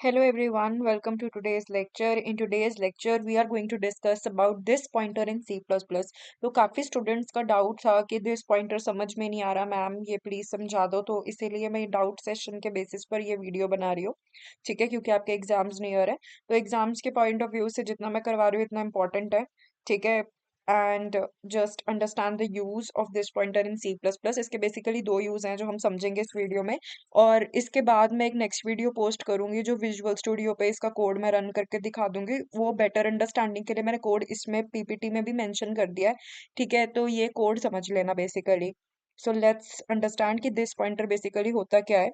Hello everyone, welcome to today's lecture. In today's lecture, we are going to discuss about this pointer in C++. तो काफी students का doubt था कि this pointer समझ में नहीं आ रहा मैम, ये प्लीज समझा दो। तो इसीलिए मैं डाउट सेशन के बेसिस पर ये वीडियो बना रही हूँ। ठीक है, क्योंकि आपके एग्जाम्स नियर है। तो एग्जाम्स के पॉइंट ऑफ व्यू से जितना मैं करवा रही हूँ इतना इम्पोर्टेंट है। ठीक है, and just understand the use of this pointer in C++। इसके बेसिकली दो यूज हैं जो हम समझेंगे इस वीडियो में। और इसके बाद मैं एक नेक्स्ट वीडियो पोस्ट करूंगी जो विजुअल स्टूडियो पे इसका कोड मैं रन करके दिखा दूंगी। वो बेटर अंडरस्टैंडिंग के लिए मैंने कोड इसमें पीपीटी में भी मेंशन कर दिया है। ठीक है, तो ये कोड समझ लेना बेसिकली। सो लेट्स अंडरस्टैंड कि दिस पॉइंटर बेसिकली होता क्या है।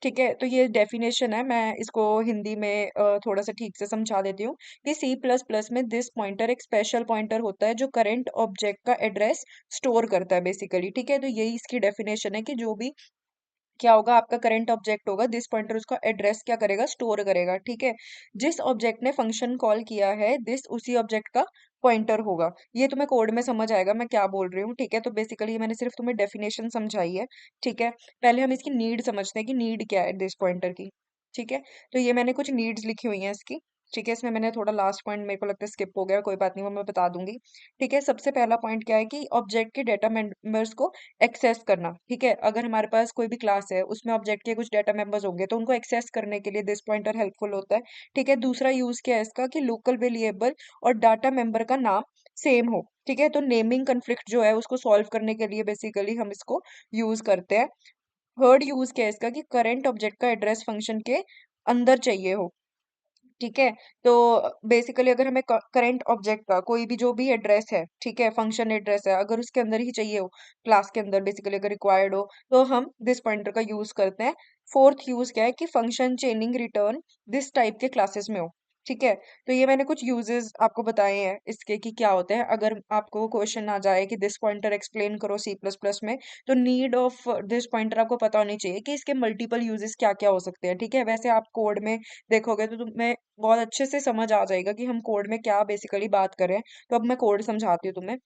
ठीक है, तो ये डेफिनेशन है, मैं इसको हिंदी में थोड़ा सा ठीक से समझा देती हूँ कि C++ में दिस पॉइंटर एक स्पेशल पॉइंटर होता है जो करंट ऑब्जेक्ट का एड्रेस स्टोर करता है बेसिकली। ठीक है, तो यही इसकी डेफिनेशन है कि जो भी क्या होगा, आपका करंट ऑब्जेक्ट होगा, दिस पॉइंटर उसका एड्रेस क्या करेगा, स्टोर करेगा। ठीक है, जिस ऑब्जेक्ट ने फंक्शन कॉल किया है दिस उसी ऑब्जेक्ट का पॉइंटर होगा। ये तुम्हें कोड में समझ आएगा मैं क्या बोल रही हूँ। ठीक है, तो बेसिकली मैंने सिर्फ तुम्हें डेफिनेशन समझाई है। ठीक है, पहले हम इसकी नीड समझते हैं कि नीड क्या है दिस पॉइंटर की। ठीक है, तो ये मैंने कुछ नीड्स लिखी हुई हैं इसकी। ठीक है, इसमें मैंने थोड़ा लास्ट पॉइंट मेरे को लगता है स्किप हो गया, कोई बात नहीं, वो मैं बता दूंगी। ठीक है, सबसे पहला पॉइंट क्या है कि ऑब्जेक्ट के डेटा मेंबर्स को एक्सेस करना। ठीक है, अगर हमारे पास कोई भी क्लास है उसमें ऑब्जेक्ट के कुछ डेटा मेंबर्स होंगे तो उनको एक्सेस करने के लिए दिस पॉइंटर हेल्पफुल होता है। ठीक है, दूसरा यूज क्या है इसका कि लोकल वेरिएबल और डाटा मेंबर का नाम सेम हो। ठीक है, तो नेमिंग कन्फ्लिक्ट जो है उसको सॉल्व करने के लिए बेसिकली हम इसको यूज करते हैं। थर्ड यूज क्या है इसका कि करंट ऑब्जेक्ट का एड्रेस फंक्शन के अंदर चाहिए हो। ठीक है, तो बेसिकली अगर हमें करंट ऑब्जेक्ट का कोई भी जो भी एड्रेस है, ठीक है, फंक्शन एड्रेस है, अगर उसके अंदर ही चाहिए हो, क्लास के अंदर बेसिकली अगर रिक्वायर्ड हो, तो हम दिस पॉइंटर का यूज करते हैं। फोर्थ यूज क्या है कि फंक्शन चेनिंग रिटर्न दिस टाइप के क्लासेस में हो। ठीक है, तो ये मैंने कुछ यूजेस आपको बताए हैं इसके कि क्या होते हैं। अगर आपको क्वेश्चन आ जाए कि दिस पॉइंटर एक्सप्लेन करो C++ में, तो नीड ऑफ दिस पॉइंटर आपको पता होनी चाहिए कि इसके मल्टीपल यूजेस क्या क्या हो सकते हैं। ठीक है, वैसे आप कोड में देखोगे तो तुम्हें बहुत अच्छे से समझ आ जाएगा कि हम कोड में क्या बेसिकली बात कर रहे हैं। तो अब मैं कोड समझाती हूँ तुम्हें।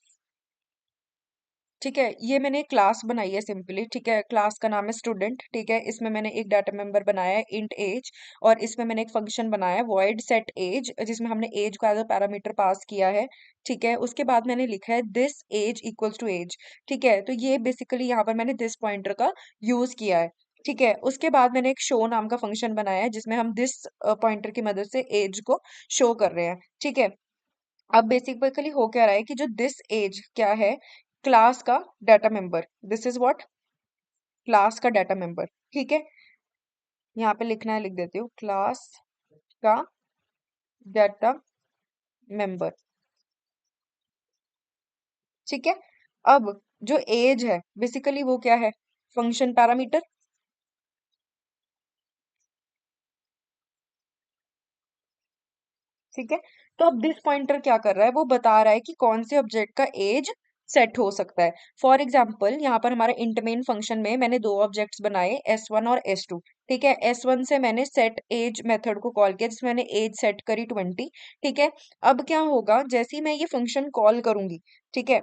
ठीक है, ये मैंने एक क्लास बनाई है सिंपली। ठीक है, क्लास का नाम है स्टूडेंट। ठीक है, इसमें मैंने एक डाटा मेंबर बनाया है इंट एज, और इसमें मैंने एक फंक्शन बनाया है वॉइड सेट एज, जिसमें हमने एज को एज अ पैरामीटर पास किया है। ठीक है, उसके बाद मैंने लिखा है this age equals to age. ठीक है, तो ये बेसिकली यहाँ पर मैंने दिस पॉइंटर का यूज किया है। ठीक है, उसके बाद मैंने एक शो नाम का फंक्शन बनाया है जिसमें हम दिस पॉइंटर की मदद से एज को शो कर रहे हैं। ठीक है, अब बेसिकली हो क्या रहा है कि जो दिस एज क्या है, क्लास का data member, this is what, class का डाटा मेंबर। ठीक है, यहाँ पे लिखना है, लिख देती हूँ, क्लास का डाटा मेंबर। ठीक है, अब जो एज है बेसिकली वो क्या है, फंक्शन पैरामीटर। ठीक है, तो अब दिस पॉइंटर क्या कर रहा है, वो बता रहा है कि कौन से ऑब्जेक्ट का एज सेट हो सकता है। फॉर एग्जाम्पल यहाँ पर हमारा इंट मेन फंक्शन में मैंने दो ऑब्जेक्ट्स बनाए S1 और S2। ठीक है, S1 से मैंने सेट एज मेथड को कॉल किया जिसमें मैंने एज सेट करी 20। ठीक है, अब क्या होगा, जैसे ही मैं ये फंक्शन कॉल करूंगी, ठीक है,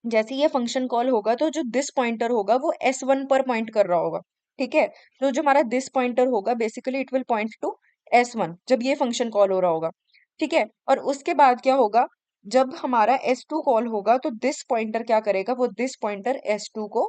जैसे ही ये फंक्शन कॉल होगा तो जो दिस पॉइंटर होगा वो S1 पर पॉइंट कर रहा होगा। ठीक है, तो जो हमारा दिस पॉइंटर होगा basically it will point two S1 जब ये फंक्शन कॉल हो रहा होगा। ठीक है, और उसके बाद क्या होगा, जब हमारा S2 कॉल होगा तो दिस पॉइंटर क्या करेगा, वो दिस पॉइंटर S2 को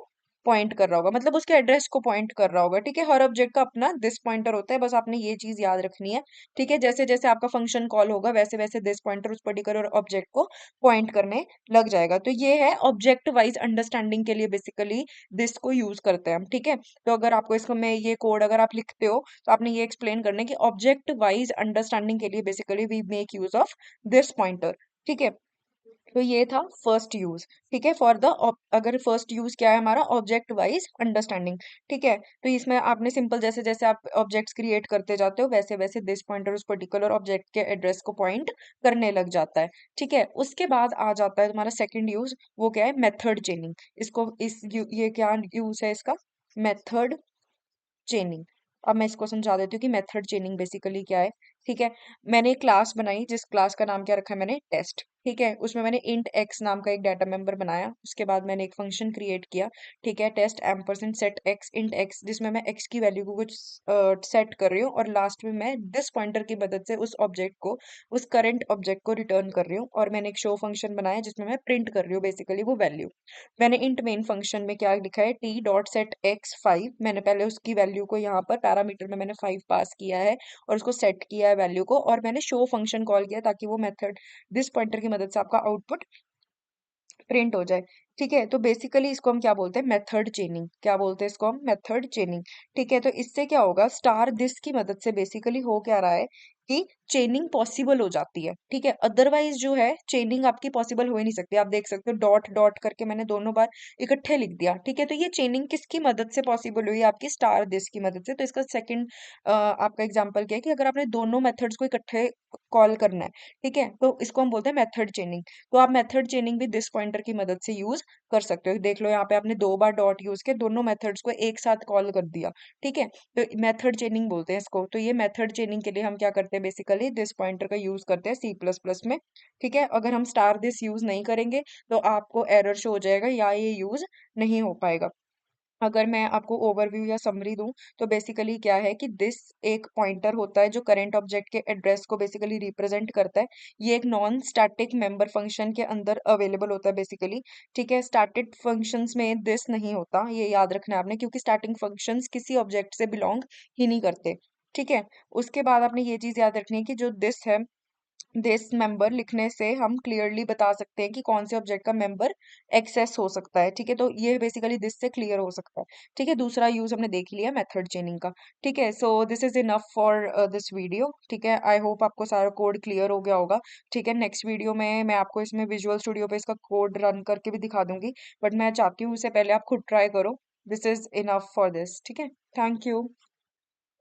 पॉइंट कर रहा होगा, मतलब उसके एड्रेस को पॉइंट कर रहा होगा। ठीक है, हर ऑब्जेक्ट का अपना दिस पॉइंटर होता है, बस आपने ये चीज याद रखनी है। ठीक है, जैसे जैसे आपका फंक्शन कॉल होगा वैसे वैसे दिस पॉइंटर उस पर्टिकुलर ऑब्जेक्ट को पॉइंट करने लग जाएगा। तो ये है ऑब्जेक्ट वाइज अंडरस्टैंडिंग के लिए बेसिकली दिस को यूज करते हैं हम। ठीक है, तो अगर आपको इसको मैं ये कोड अगर आप लिखते हो तो आपने ये एक्सप्लेन करना है कि ऑब्जेक्ट वाइज अंडरस्टैंडिंग के लिए basically we make use of this pointer. ठीक है, तो ये था फर्स्ट यूज। ठीक है, फॉर द, अगर फर्स्ट यूज क्या है हमारा, ऑब्जेक्ट वाइज अंडरस्टैंडिंग। ठीक है, तो इसमें आपने सिंपल जैसे जैसे आप ऑब्जेक्ट्स क्रिएट करते जाते हो वैसे वैसे दिस पॉइंटर उस पर्टिकुलर ऑब्जेक्ट के एड्रेस को पॉइंट करने लग जाता है। ठीक है, उसके बाद आ जाता है तुम्हारा सेकंड यूज, वो क्या है, मेथड चेनिंग। इसको ये क्या यूज है इसका, मेथड चेनिंग। अब मैं इसको समझा देती हूँ कि मेथड चेनिंग बेसिकली क्या है। ठीक है। मैंने एक क्लास बनाई, जिस क्लास का नाम क्या रखा है मैंने, टेस्ट। ठीक है, उसमें मैंने इंट एक्स नाम का एक डाटा मेंबर बनाया। उसके बाद मैंने एक फंक्शन क्रिएट किया, ठीक है, test ampersand set x int x, जिसमें मैं एक्स की वैल्यू को कुछ सेट कर रही हूँ, और लास्ट में मैं दिस पॉइंटर की मदद से उस ऑब्जेक्ट को, उस करंट ऑब्जेक्ट को रिटर्न कर रही हूँ। और मैंने एक शो फंक्शन बनाया जिसमें मैं प्रिंट कर रही हूँ बेसिकली वो वैल्यू। मैंने इंट मेन फंक्शन में क्या लिखा है, टी डॉट सेट एक्स 5। मैंने पहले उसकी वैल्यू को यहाँ पर पैरामीटर में मैंने 5 पास किया है, और उसको सेट किया है वैल्यू को, और मैंने शो फंक्शन कॉल किया ताकि वो मेथड दिस पॉइंटर की मदद से आपका आउटपुट प्रिंट हो जाए। ठीक है, तो बेसिकली इसको हम क्या बोलते हैं, मेथड चेनिंग। क्या बोलते हैं इसको हम, मेथड चेनिंग। ठीक है, तो इससे क्या होगा, स्टार दिस की मदद से बेसिकली हो क्या रहा है कि चेनिंग पॉसिबल हो जाती है। ठीक है, अदरवाइज जो है चेनिंग आपकी पॉसिबल हो ही नहीं सकती। आप देख सकते हो डॉट डॉट करके मैंने दोनों बार इकट्ठे लिख दिया। ठीक है, तो ये चेनिंग किसकी मदद से पॉसिबल हुई, आपकी स्टार दिस की मदद से। तो इसका सेकंड आपका एग्जांपल क्या है कि अगर आपने दोनों मेथड्स को इकट्ठे कॉल करना है, ठीक है, तो इसको हम बोलते हैं मेथड चेनिंग। तो आप मेथड चेनिंग भी दिस पॉइंटर की मदद से यूज कर सकते हो। देख लो यहाँ पे आपने 2 बार डॉट यूज किया, दोनों मेथड्स को एक साथ कॉल कर दिया। ठीक है, तो मेथड चेनिंग बोलते हैं इसको। तो ये मेथड चेनिंग के लिए हम क्या करते हैं, बेसिकली दिस पॉइंटर का यूज करते हैं सी प्लस प्लस में। ठीक है, अगर हम स्टार दिस यूज नहीं करेंगे तो आपको एरर शो हो जाएगा, या ये यूज नहीं हो पाएगा। अगर मैं आपको ओवरव्यू या समरी दूं, तो बेसिकली क्या है कि दिस एक पॉइंटर होता है जो करंट ऑब्जेक्ट के एड्रेस को बेसिकली रिप्रेजेंट करता है। ये एक नॉन स्टैटिक मेंबर फंक्शन के अंदर अवेलेबल होता है बेसिकली। ठीक है, स्टैटिक फंक्शंस में दिस नहीं होता, ये याद रखना है आपने, क्योंकि स्टैटिक फंक्शंस किसी ऑब्जेक्ट से बिलोंग ही नहीं करते। ठीक है, उसके बाद आपने ये चीज याद रखनी है कि जो दिस है, दिस मेंबर लिखने से हम क्लियरली बता सकते हैं कि कौन से ऑब्जेक्ट का मेंबर एक्सेस हो सकता है। ठीक है, तो ये बेसिकली दिस से क्लियर हो सकता है। ठीक है, दूसरा यूज हमने देख लिया मेथड चेनिंग का। ठीक है, so this is enough for this video. ठीक है, आई होप आपको सारा कोड क्लियर हो गया होगा। ठीक है, नेक्स्ट वीडियो में मैं आपको इसमें विजुअल स्टूडियो पे इसका कोड रन करके भी दिखा दूंगी, बट मैं चाहती हूँ उससे पहले आप खुद ट्राई करो। This is enough for this. ठीक है, थैंक यू।